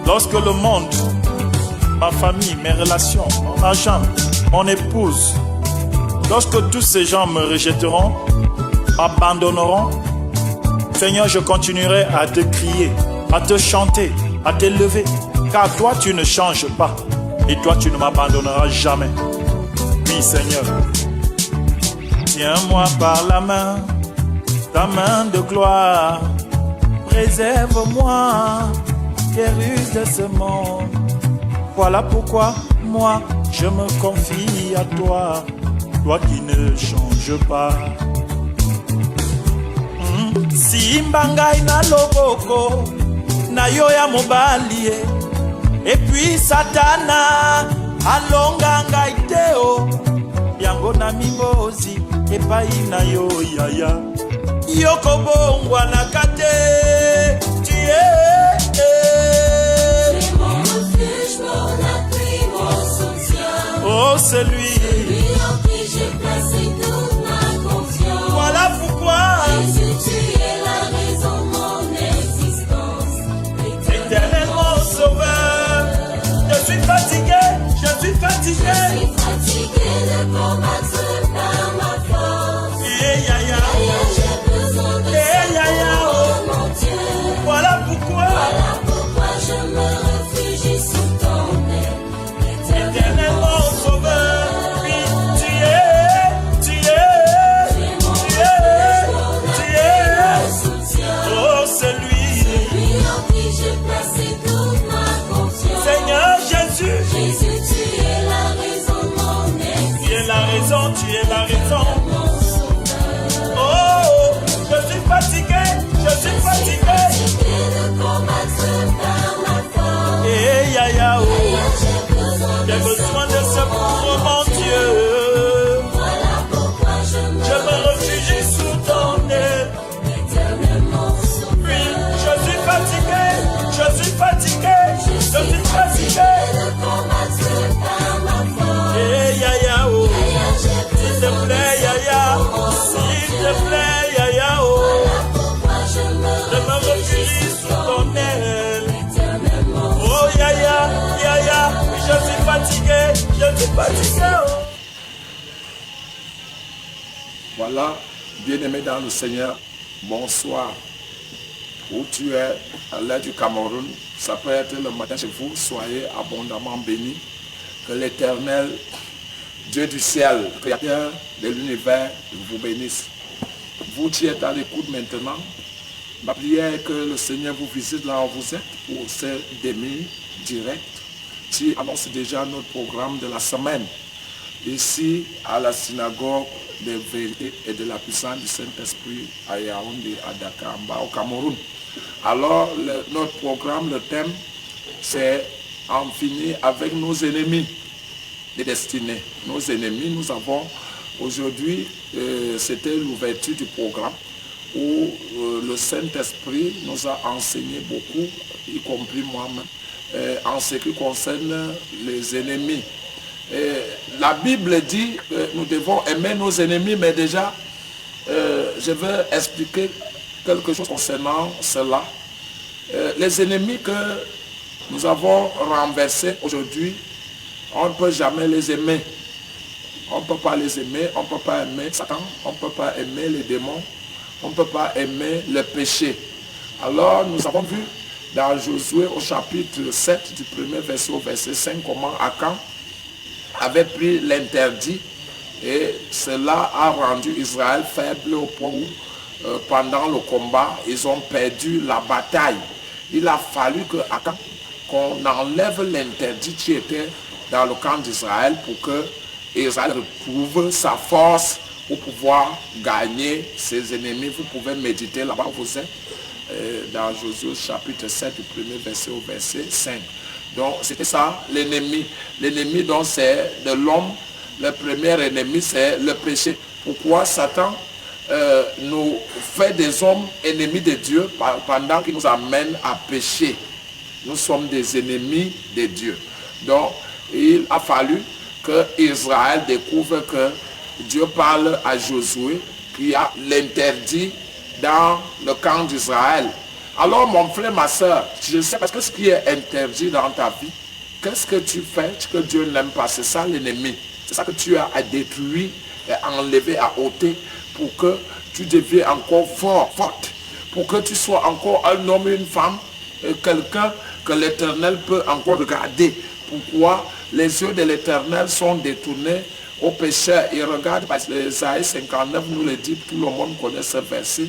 Lorsque le monde, ma famille, mes relations, mon argent, mon épouse, lorsque tous ces gens me rejetteront, m'abandonneront, Seigneur, je continuerai à te crier, à te chanter, à t'élever, car toi tu ne changes pas et toi tu ne m'abandonneras jamais. Oui, Seigneur, tiens-moi par la main, ta main de gloire, préserve-moi des ruses de ce monde. Voilà pourquoi moi je me confie à toi, toi qui ne changes pas. Simba ngai na loboko na yo ya mobali et puis Satana alonga ngai teo yango na mimbozi epai na yo yaya yoko bongwa na kate tu es mon refuge, mon appui, mon soutien. Oh celui en qui j'ai placé toute ma confiance. Voilà pourquoi Jésus, tu es la raison de mon existence. Éternellement sauveur, je suis fatigué. Je suis fatigué de combattre par ma force. Ailleurs, j'ai besoin de oh mon Dieu. Voilà pourquoi je me réfugie sous ton aile. Éternellement sauveur, oui, tu es soutien. oh celui en qui j'ai placé toute ma confiance. Seigneur Jésus, Jésus, tu es la raison de mon existence. tu es la raison, tu es la raison. Mon sauveur. Oh, je suis fatigué de combattre par ma force. et yaya, oh, Ailleurs, j'ai besoin de secours, mon Dieu. Voilà pourquoi Je me réfugie sous ton aile. éternellement sauveur. Oui, je suis fatigué. De combattre par ma force. Et yaya, oh, Ailleurs, j'ai s'il te besoin plaît, yaya, s'il te plaît, yaya, oh, pourquoi je je me réfugie sous ton aile. éternellement. Oh yaya, je suis fatigué, oh. Voilà, bien-aimés dans le Seigneur, bonsoir. Où tu es, à l'est du Cameroun, ça peut être le matin chez vous, soyez abondamment bénis. Que l'Éternel, Dieu du ciel, Créateur de l'univers, vous bénisse. Vous qui êtes à l'écoute maintenant, ma prière est que le Seigneur vous visite là où vous êtes pour ce demi-direct qui annonce déjà notre programme de la semaine. Ici, à la synagogue de vérité et de la puissance du Saint-Esprit à Yaoundé, à Dakar, au Cameroun. Alors, notre programme, le thème, c'est en finir avec nos ennemis de destinée. Nos ennemis, nous avons aujourd'hui, c'était l'ouverture du programme où le Saint-Esprit nous a enseigné beaucoup, y compris moi-même, en ce qui concerne les ennemis. La Bible dit que nous devons aimer nos ennemis, mais déjà, je vais expliquer quelque chose concernant cela. Les ennemis que nous avons renversés aujourd'hui, on ne peut jamais les aimer. On ne peut pas les aimer, on ne peut pas aimer Satan, on ne peut pas aimer les démons, on ne peut pas aimer le péché. Alors nous avons vu dans Josué au chapitre 7 du premier verset au verset 5 comment Akan avait pris l'interdit et cela a rendu Israël faible au point où pendant le combat ils ont perdu la bataille. Il a fallu qu'on enlève l'interdit qui était dans le camp d'Israël pour que Israël retrouve sa force pour pouvoir gagner ses ennemis. Vous pouvez méditer là-bas où vous êtes dans Josué chapitre 7 du premier verset au verset 5. Donc c'était ça l'ennemi. L'ennemi donc c'est de l'homme. Le premier ennemi c'est le péché. Pourquoi Satan nous fait des hommes ennemis de Dieu pendant qu'il nous amène à pécher? Nous sommes des ennemis de Dieu. Donc il a fallu que Israël découvre que Dieu parle à Josué qui a l'interdit dans le camp d'Israël. Alors mon frère, ma soeur, je sais parce que ce qui est interdit dans ta vie, qu'est-ce que tu fais que Dieu n'aime pas? C'est ça l'ennemi. C'est ça que tu as à détruire, à enlever, à ôter pour que tu deviennes encore fort, forte. Pour que tu sois encore un homme, une femme, quelqu'un que l'Éternel peut encore regarder. Pourquoi les yeux de l'Éternel sont détournés aux pécheurs? Il regarde, parce que Isaïe 59 nous le dit, tout le monde connaît ce verset.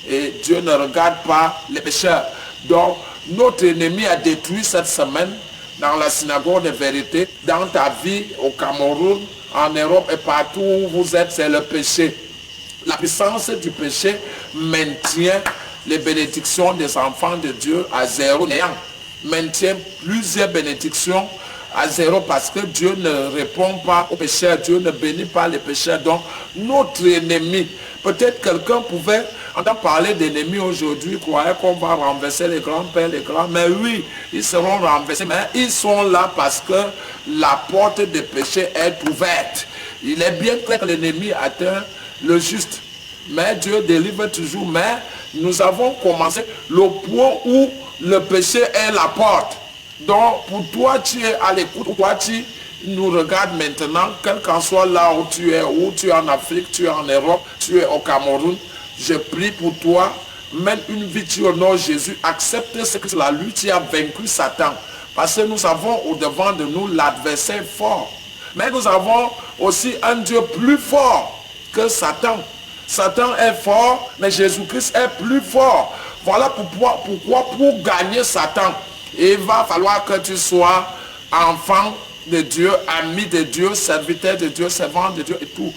Et Dieu ne regarde pas les pécheurs. Donc, notre ennemi a détruit cette semaine dans la synagogue de vérité, dans ta vie, au Cameroun, en Europe et partout où vous êtes, c'est le péché. La puissance du péché maintient les bénédictions des enfants de Dieu à zéro néant. Maintient plusieurs bénédictions à zéro parce que Dieu ne répond pas aux pécheurs, Dieu ne bénit pas les pécheurs. Donc notre ennemi, peut-être quelqu'un pouvait entendre parler d'ennemis aujourd'hui, croyait qu'on va renverser les grands-pères, les grands, mais oui, ils seront renversés, mais ils sont là parce que la porte des péchés est ouverte. Il est bien clair que l'ennemi atteint le juste, mais Dieu délivre toujours. Mais nous avons commencé le point où le péché est la porte. Donc pour toi, tu es à l'écoute, toi tu nous regardes maintenant, quel qu'en soit là où tu es en Afrique, tu es en Europe, tu es au Cameroun, je prie pour toi, mène une vie, tu honores Jésus, accepte ce que la lutte, tu as vaincu Satan. Parce que nous avons au devant de nous l'adversaire fort. Mais nous avons aussi un Dieu plus fort que Satan. Satan est fort, mais Jésus-Christ est plus fort. Voilà pourquoi pour gagner Satan, il va falloir que tu sois enfant de Dieu, ami de Dieu, serviteur de Dieu, servant de Dieu et tout.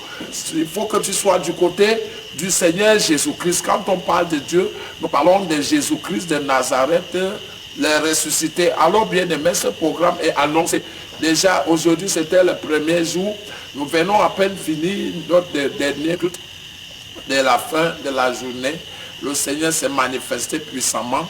Il faut que tu sois du côté du Seigneur Jésus-Christ. Quand on parle de Dieu, nous parlons de Jésus-Christ de Nazareth, le ressuscité. Alors bien aimé, ce programme est annoncé. Déjà aujourd'hui c'était le premier jour. Nous venons à peine finir notre dernier culte de la fin de la journée. Le Seigneur s'est manifesté puissamment.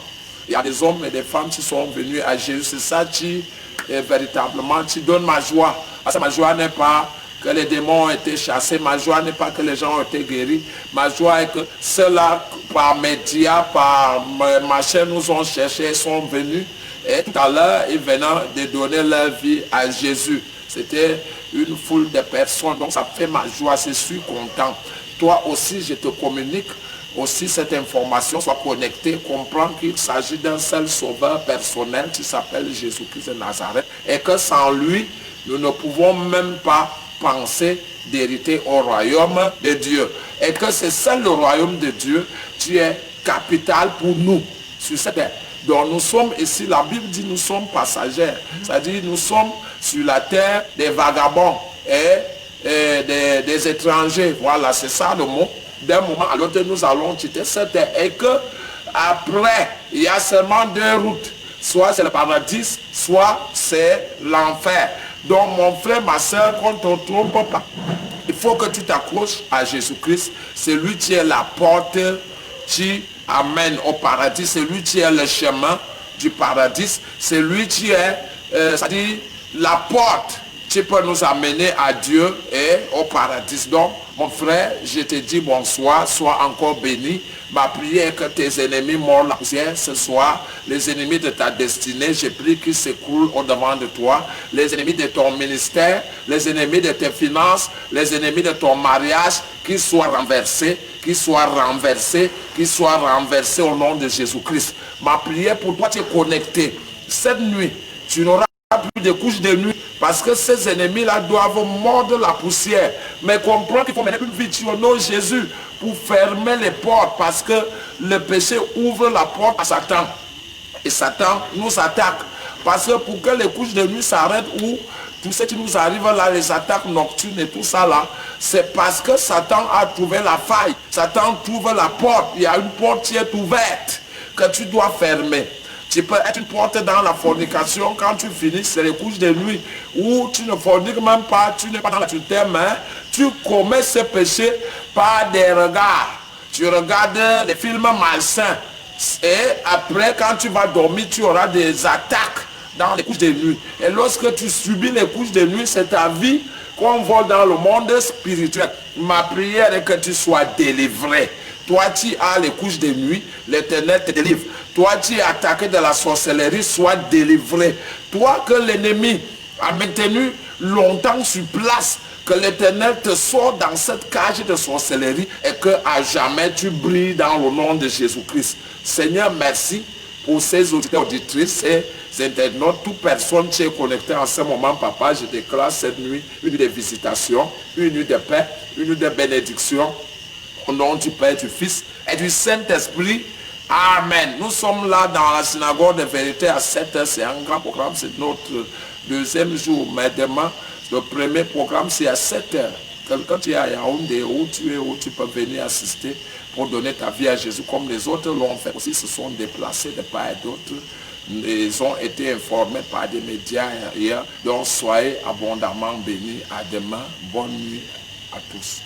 Il y a des hommes et des femmes qui sont venus à Jésus. C'est ça qui véritablement qui donne ma joie. Parce que ma joie n'est pas que les démons ont été chassés. Ma joie n'est pas que les gens ont été guéris. Ma joie est que ceux-là, par médias, par machin, nous ont cherché, sont venus. Et tout à l'heure, ils venaient de donner leur vie à Jésus. C'était une foule de personnes. Donc ça fait ma joie. Je suis content. Toi aussi, je te communique aussi cette information, soit connecté, comprends qu'il s'agit d'un seul sauveur personnel qui s'appelle Jésus-Christ de Nazareth et que sans lui, nous ne pouvons même pas penser d'hériter au royaume de Dieu. Et que c'est seul le royaume de Dieu qui est capital pour nous sur cette terre. Donc nous sommes ici, la Bible dit nous sommes passagers, c'est-à-dire nous sommes sur la terre des vagabonds et des étrangers. Voilà, c'est ça le mot. D'un moment à l'autre, nous allons quitter cette terre. Et que après, il y a seulement deux routes. Soit c'est le paradis, soit c'est l'enfer. Donc mon frère, ma soeur, qu'on ne te trompe pas. Il faut que tu t'accroches à Jésus-Christ. C'est lui qui est la porte qui amène au paradis. C'est lui qui est le chemin du paradis. C'est lui qui est, c'est-à-dire la porte qui peut nous amener à Dieu et au paradis. Donc, mon frère, je te dis bonsoir, sois encore béni. Ma prière est que tes ennemis mordent la poussière ce soir. Les ennemis de ta destinée, je prie qu'ils s'écroulent au-devant de toi. Les ennemis de ton ministère, les ennemis de tes finances, les ennemis de ton mariage, qu'ils soient renversés, qu'ils soient renversés, qu'ils soient renversés au nom de Jésus-Christ. Ma prière pour toi, tu es connecté. Cette nuit, tu n'auras plus de couches de nuit parce que ces ennemis-là doivent mordre la poussière. Mais comprends qu'il faut mener une vie au nom de Jésus pour fermer les portes parce que le péché ouvre la porte à Satan. Et Satan nous attaque. Parce que pour que les couches de nuit s'arrêtent ou tout ce qui nous arrive là, les attaques nocturnes et tout ça là, c'est parce que Satan a trouvé la faille. Satan trouve la porte. Il y a une porte qui est ouverte que tu dois fermer. Tu peux être une porte dans la fornication quand tu finis, c'est les couches de nuit où tu ne forniques même pas, tu n'es pas dans la tutelle, mais tu commets ce péché par des regards. Tu regardes des films malsains et après quand tu vas dormir, tu auras des attaques dans les couches de nuit. Et lorsque tu subis les couches de nuit, c'est ta vie qu'on vole dans le monde spirituel. Ma prière est que tu sois délivré. Toi, tu as les couches de nuit, l'Éternel te délivre. Toi, tu es attaqué de la sorcellerie, sois délivré. Toi que l'ennemi a maintenu longtemps sur place, que l'Éternel te sort dans cette cage de sorcellerie et que à jamais tu brilles dans le nom de Jésus-Christ. Seigneur, merci pour ces auditeurs, auditrices et internautes, toute personne qui est connectée en ce moment, papa, je déclare cette nuit une nuit de visitation, une nuit de paix, une nuit de bénédiction, au nom du Père, du Fils et du Saint-Esprit. Amen. Nous sommes là dans la synagogue de vérité à 7h, c'est un grand programme, c'est notre deuxième jour, mais demain, le premier programme c'est à 7h. Quand tu es à Yaoundé, où tu peux venir assister pour donner ta vie à Jésus comme les autres l'ont fait. Aussi se sont déplacés de part et d'autre. Ils ont été informés par des médias hier. Donc soyez abondamment bénis. À demain. Bonne nuit à tous.